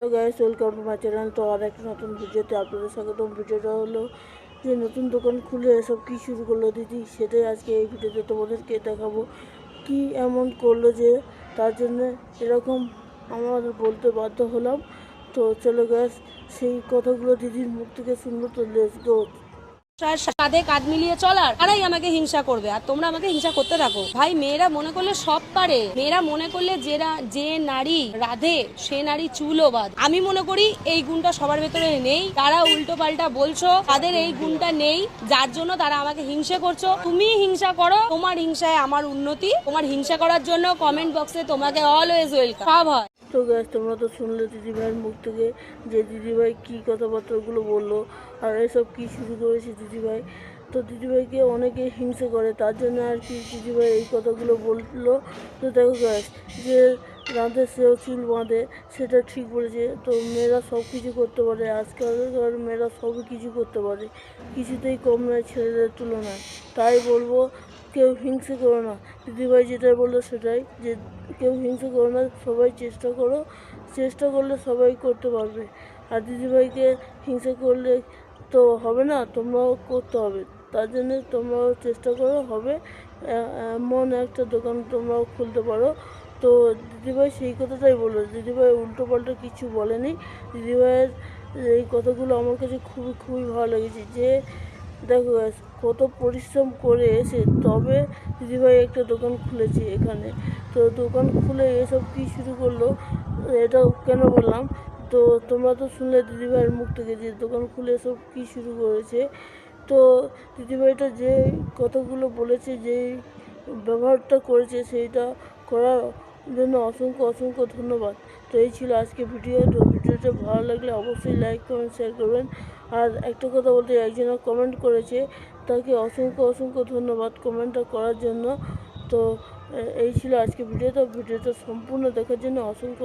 Hello guys, welcome to my channel. তো আর একটা নতুন ভিডিওতে আপনাদের স্বাগতম। ভিডিওটা হলো যে নতুন দোকান খুলে এসব কী শুরু করলো দিদি, সেটাই আজকে এই ভিডিওতে তোমাদেরকে দেখাবো। কি এমন করলো যে তার জন্য এরকম আমার বলতে বাধ্য হলাম। তো চলো গাইস, সেই কথাগুলো দিদির মুখ থেকে শুনলো। তো লেটস গো। কাঁধে কাঁধ মিলিয়ে চলার তারাই আমাকে হিংসা করবে, আর তোমরা আমাকে হিংসা করতে থাকো। ভাই, মেয়েরা মনে করলে সব পারে। মেয়েরা মনে করলে যে নারী রাধে সে নারী চুলও বাদ। আমি মনে করি এই গুণটা সবার ভেতরে নেই। তারা উল্টো পাল্টা বলছো, তাদের এই গুণটা নেই, যার জন্য তারা আমাকে হিংসা করছো। তুমি হিংসা করো, তোমার হিংসায় আমার উন্নতি। তোমার হিংসা করার জন্য কমেন্ট বক্সে তোমাকে অলওয়েজ ওয়েলকাম। সব হয়। তো গাইস, তোমরা তো শুনলে দিদিভাইয়ের মুখ থেকে যে দিদিভাই কী কথাবার্তাগুলো বললো আর এসব কী শুরু করেছে দিদিভাই। তো দিদিভাইকে অনেকে হিংসা করে, তার জন্য আর কি দিদিভাই এই কথাগুলো বললো। তো দেখো গাইস, যে রাঁধে সেও চুল বাঁধে, সেটা ঠিক বলেছে। তো মেয়েরা সব কিছু করতে পারে, আজকালকার মেয়েরা সবই কিছু করতে পারে, কিছুতেই কম নয় ছেলেদের তুলনায়। তাই বলবো, কেউ হিংসে করো না। দিদিভাই যেটা বললো সেটাই, যে কেউ হিংসে করো না, সবাই চেষ্টা করো, চেষ্টা করলে সবাই করতে পারবে। আর দিদিভাইকে হিংসা করলে তো হবে না, তোমরাও করতে হবে। তার জন্য তোমরাও চেষ্টা করো, হবে। এমন একটা দোকান তোমরাও খুলতে পারো। তো দিদিভাই সেই কথাটাই বললো, দিদিভাই উল্টো পাল্টা কিছু বলেনি। দিদিভাইয়ের এই কথাগুলো আমার কাছে খুবই খুবই ভালো লেগেছে। যে দেখো guys, কত পরিশ্রম করে এসে তবে দিদিভাই একটা দোকান খুলেছে এখানে। তো দোকান খুলে এসব কী শুরু করলো, এটা কেন বললাম, তো তোমরা তো শুনলে দিদিভাইয়ের মুখ থেকে যে দোকান খুলে এসব কী শুরু করেছে। তো দিদিভাইটা যে কথাগুলো বলেছে, যেই ব্যবহারটা করেছে, সেইটা করার জন্য অসংখ্য অসংখ্য ধন্যবাদ। তো এই ছিল আজকে ভিডিও। তো ভিডিওটা ভালো লাগলে অবশ্যই লাইক কমেন্ট শেয়ার করবেন। আর একটা কথা বলতে, একজন কমেন্ট করেছে, তাকে অসংখ্য অসংখ্য ধন্যবাদ কমেন্টটা করার জন্য। তো এই ছিল আজকে ভিডিও। তো ভিডিওটা সম্পূর্ণ দেখার জন্য অসংখ্য